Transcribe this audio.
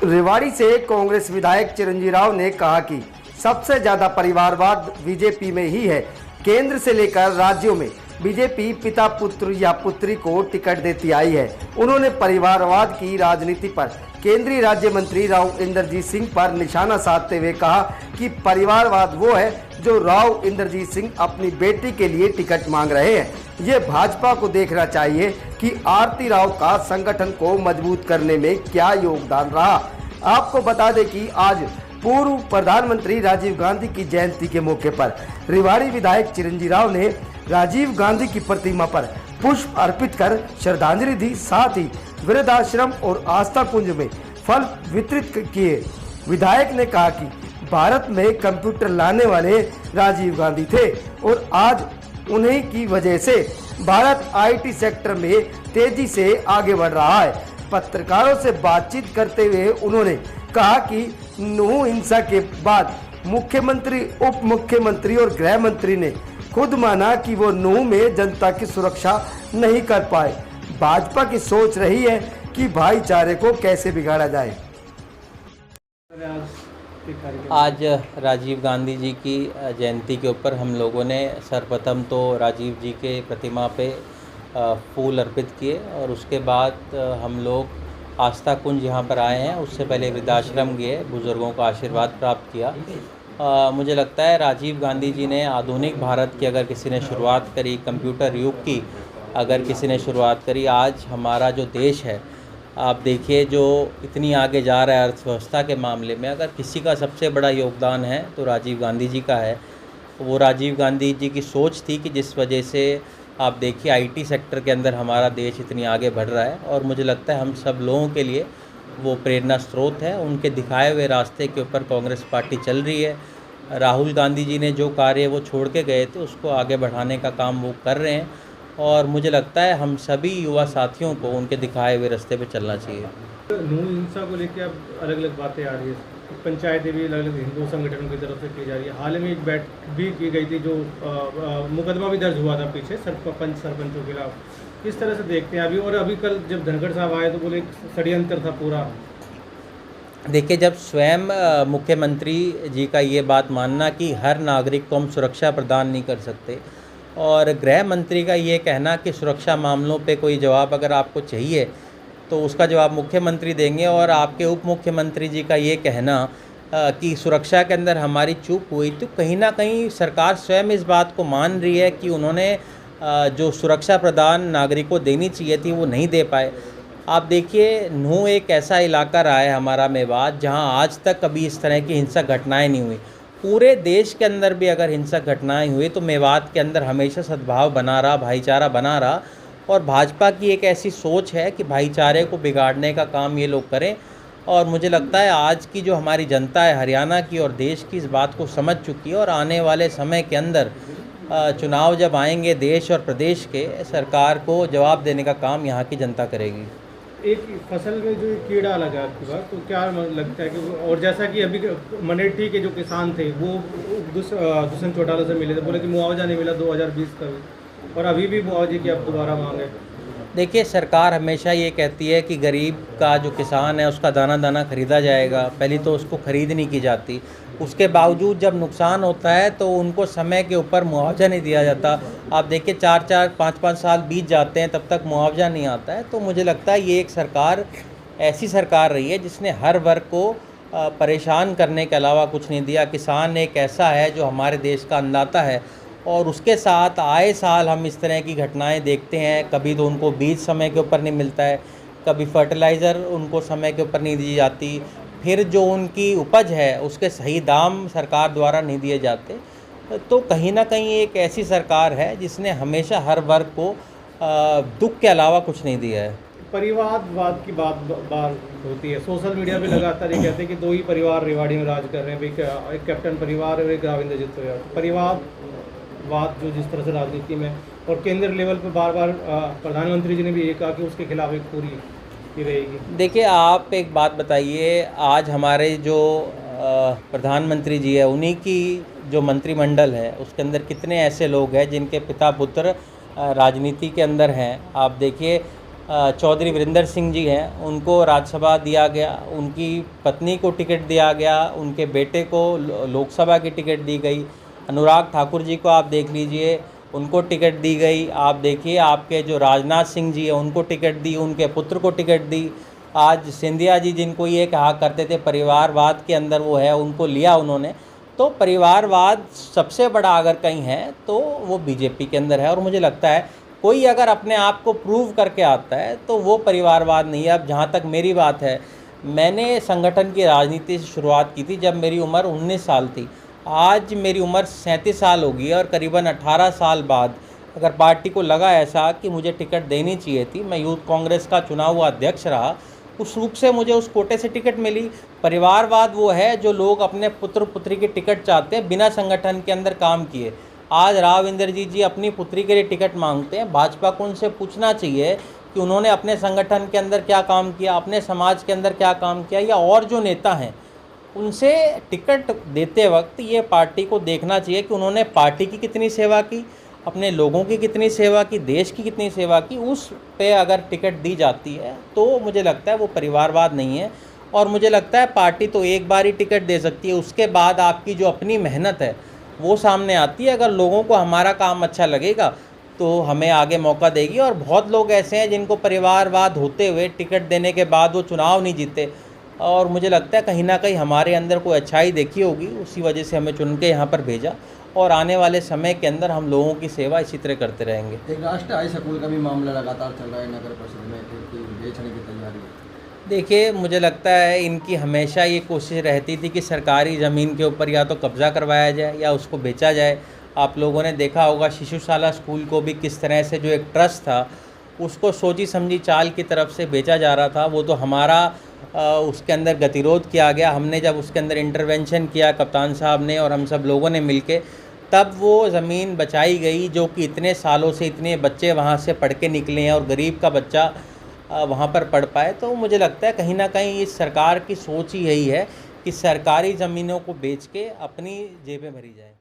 रेवाड़ी से कांग्रेस विधायक चिरंजीव राव ने कहा कि सबसे ज्यादा परिवारवाद बीजेपी में ही है। केंद्र से लेकर राज्यों में बीजेपी पिता पुत्र या पुत्री को टिकट देती आई है। उन्होंने परिवारवाद की राजनीति पर केंद्रीय राज्य मंत्री राव इंद्रजीत सिंह पर निशाना साधते हुए कहा कि परिवारवाद वो है जो राव इंद्रजीत सिंह अपनी बेटी के लिए टिकट मांग रहे हैं। ये भाजपा को देखना चाहिए कि आरती राव का संगठन को मजबूत करने में क्या योगदान रहा। आपको बता दें कि आज पूर्व प्रधानमंत्री राजीव गांधी की जयंती के मौके पर रेवाड़ी विधायक चिरंजीव राव ने राजीव गांधी की प्रतिमा पर पुष्प अर्पित कर श्रद्धांजलि दी। साथ ही वृद्धाश्रम और आस्था कुंज में फल वितरित किए। विधायक ने कहा कि भारत में कंप्यूटर लाने वाले राजीव गांधी थे और आज उन्हीं की वजह से भारत आईटी सेक्टर में तेजी से आगे बढ़ रहा है। पत्रकारों से बातचीत करते हुए उन्होंने कहा कि नूह हिंसा के बाद मुख्यमंत्री, उप मुख्यमंत्री और गृह मंत्री ने खुद माना कि वो नूह में जनता की सुरक्षा नहीं कर पाए। भाजपा की सोच रही है कि भाईचारे को कैसे बिगाड़ा जाए। आज राजीव गांधी जी की जयंती के ऊपर हम लोगों ने सर्वप्रथम तो राजीव जी के प्रतिमा पे फूल अर्पित किए और उसके बाद हम लोग आस्था कुंज यहाँ पर आए हैं। उससे पहले वृद्धाश्रम गए, बुज़ुर्गों का आशीर्वाद प्राप्त किया। मुझे लगता है राजीव गांधी जी ने आधुनिक भारत की अगर किसी ने शुरुआत करी, कंप्यूटर युग की अगर किसी ने शुरुआत करी, आज हमारा जो देश है आप देखिए जो इतनी आगे जा रहा है अर्थव्यवस्था के मामले में, अगर किसी का सबसे बड़ा योगदान है तो राजीव गांधी जी का है। वो राजीव गांधी जी की सोच थी कि जिस वजह से आप देखिए आईटी सेक्टर के अंदर हमारा देश इतनी आगे बढ़ रहा है और मुझे लगता है हम सब लोगों के लिए वो प्रेरणा स्रोत है। उनके दिखाए हुए रास्ते के ऊपर कांग्रेस पार्टी चल रही है। राहुल गांधी जी ने जो कार्य वो छोड़ के गए थे उसको आगे बढ़ाने का काम वो कर रहे हैं और मुझे लगता है हम सभी युवा साथियों को उनके दिखाए हुए रास्ते पे चलना चाहिए। नूह हिंसा को लेकर अब अलग अलग बातें आ रही है, पंचायतें भी अलग अलग हिंदू संगठनों की तरफ से की जा रही है। हाल में एक बैठक भी की गई थी जो मुकदमा भी दर्ज हुआ था पीछे सरपंचों के खिलाफ। किस तरह से देखते हैं अभी? और अभी कल जब धनखड़ साहब आए तो बोले षड्यंत्र था पूरा। देखिए, जब स्वयं मुख्यमंत्री जी का ये बात मानना कि हर नागरिक को हम सुरक्षा प्रदान नहीं कर सकते और गृह मंत्री का ये कहना कि सुरक्षा मामलों पे कोई जवाब अगर आपको चाहिए तो उसका जवाब मुख्यमंत्री देंगे और आपके उप मुख्यमंत्री जी का ये कहना कि सुरक्षा के अंदर हमारी चूक हुई, तो कहीं ना कहीं सरकार स्वयं इस बात को मान रही है कि उन्होंने जो सुरक्षा प्रदान नागरिकों को देनी चाहिए थी वो नहीं दे पाए। आप देखिए, नूह एक ऐसा इलाका रहा है हमारा मेवात जहां आज तक कभी इस तरह की हिंसक घटनाएं नहीं हुई। पूरे देश के अंदर भी अगर हिंसक घटनाएं हुई तो मेवात के अंदर हमेशा सद्भाव बना रहा, भाईचारा बना रहा और भाजपा की एक ऐसी सोच है कि भाईचारे को बिगाड़ने का काम ये लोग करें। और मुझे लगता है आज की जो हमारी जनता है हरियाणा की और देश की इस बात को समझ चुकी है और आने वाले समय के अंदर चुनाव जब आएंगे देश और प्रदेश के, सरकार को जवाब देने का काम यहाँ की जनता करेगी। एक फसल में जो कीड़ा लगा आपकी बात, तो क्या लगता है कि और जैसा कि अभी मनेठी के जो किसान थे वो दुष्यंत चौटाला से मिले थे, बोले कि मुआवजा नहीं मिला 2020 का भी, और अभी भी मुआवजे की अब दोबारा मांग है। देखिए, सरकार हमेशा ये कहती है कि गरीब का जो किसान है उसका दाना दाना खरीदा जाएगा, पहले तो उसको खरीद नहीं की जाती। उसके बावजूद जब नुकसान होता है तो उनको समय के ऊपर मुआवजा नहीं दिया जाता। आप देखिए 4-4, 5-5 साल बीत जाते हैं तब तक मुआवजा नहीं आता है। तो मुझे लगता है ये एक सरकार ऐसी सरकार रही है जिसने हर वर्ग को परेशान करने के अलावा कुछ नहीं दिया। किसान एक ऐसा है जो हमारे देश का अन्नदाता है और उसके साथ आए साल हम इस तरह की घटनाएं देखते हैं। कभी तो उनको बीज समय के ऊपर नहीं मिलता है, कभी फर्टिलाइज़र उनको समय के ऊपर नहीं दी जाती, फिर जो उनकी उपज है उसके सही दाम सरकार द्वारा नहीं दिए जाते। तो कहीं ना कहीं एक ऐसी सरकार है जिसने हमेशा हर वर्ग को दुख के अलावा कुछ नहीं दिया है। परिवारवाद की बात होती है, सोशल मीडिया पे लगातार ये कहते हैं कि दो ही परिवार रेवाड़ी में राज कर रहे हैं, एक कैप्टन परिवार और एक राव इंद्रजीत परिवार। परिवारवाद जो जिस तरह से राजनीति में और केंद्र लेवल पर बार बार प्रधानमंत्री जी ने भी ये कहा कि उसके खिलाफ एक पूरी की रहेगी। देखिए, आप एक बात बताइए, आज हमारे जो प्रधानमंत्री जी है उन्हीं की जो मंत्रिमंडल है उसके अंदर कितने ऐसे लोग हैं जिनके पिता पुत्र राजनीति के अंदर हैं। आप देखिए चौधरी वीरेंद्र सिंह जी हैं, उनको राज्यसभा दिया गया, उनकी पत्नी को टिकट दिया गया, उनके बेटे को लोकसभा की टिकट दी गई। अनुराग ठाकुर जी को आप देख लीजिए, उनको टिकट दी गई। आप देखिए आपके जो राजनाथ सिंह जी हैं उनको टिकट दी, उनके पुत्र को टिकट दी। आज सिंधिया जी जिनको ये कहा करते थे परिवारवाद के अंदर वो है, उनको लिया उन्होंने। तो परिवारवाद सबसे बड़ा अगर कहीं है तो वो बीजेपी के अंदर है। और मुझे लगता है कोई अगर अपने आप को प्रूव करके आता है तो वो परिवारवाद नहीं है। अब जहाँ तक मेरी बात है, मैंने संगठन की राजनीति से शुरुआत की थी जब मेरी उम्र 19 साल थी। आज मेरी उम्र 37 साल हो गई है और करीबन 18 साल बाद अगर पार्टी को लगा ऐसा कि मुझे टिकट देनी चाहिए थी, मैं यूथ कांग्रेस का चुना हुआ अध्यक्ष रहा, उस रूप से मुझे उस कोटे से टिकट मिली। परिवारवाद वो है जो लोग अपने पुत्र पुत्री की टिकट चाहते हैं बिना संगठन के अंदर काम किए। आज राव इंद्रजीत जी अपनी पुत्री के लिए टिकट मांगते हैं। भाजपा को उनसे पूछना चाहिए कि उन्होंने अपने संगठन के अंदर क्या काम किया, अपने समाज के अंदर क्या काम किया, या और जो नेता हैं उनसे टिकट देते वक्त ये पार्टी को देखना चाहिए कि उन्होंने पार्टी की कितनी सेवा की, अपने लोगों की कितनी सेवा की, देश की कितनी सेवा की। उस पे अगर टिकट दी जाती है तो मुझे लगता है वो परिवारवाद नहीं है। और मुझे लगता है पार्टी तो एक बार ही टिकट दे सकती है, उसके बाद आपकी जो अपनी मेहनत है वो सामने आती है। अगर लोगों को हमारा काम अच्छा लगेगा तो हमें आगे मौका देगी। और बहुत लोग ऐसे हैं जिनको परिवारवाद होते हुए टिकट देने के बाद वो चुनाव नहीं जीते। और मुझे लगता है कहीं ना कहीं हमारे अंदर कोई अच्छाई देखी होगी, उसी वजह से हमें चुन के यहाँ पर भेजा। और आने वाले समय के अंदर हम लोगों की सेवा इसी तरह करते रहेंगे। एक राष्ट्रीय हाई स्कूल का भी मामला लगातार चल रहा है नगर परिषद में, बेचने की तैयारी है। देखिए, मुझे लगता है इनकी हमेशा ये कोशिश रहती थी कि सरकारी ज़मीन के ऊपर या तो कब्ज़ा करवाया जाए या उसको बेचा जाए। आप लोगों ने देखा होगा शिशुशाला स्कूल को भी किस तरह से जो एक ट्रस्ट था उसको सोची समझी चाल की तरफ से बेचा जा रहा था। वो तो हमारा उसके अंदर गतिरोध किया गया। हमने जब उसके अंदर इंटरवेंशन किया कप्तान साहब ने और हम सब लोगों ने मिलके, तब वो ज़मीन बचाई गई जो कि इतने सालों से इतने बच्चे वहाँ से पढ़ के निकले हैं और गरीब का बच्चा वहाँ पर पढ़ पाए। तो मुझे लगता है कहीं ना कहीं इस सरकार की सोच ही यही है कि सरकारी ज़मीनों को बेच के अपनी जेबें भरी जाएं।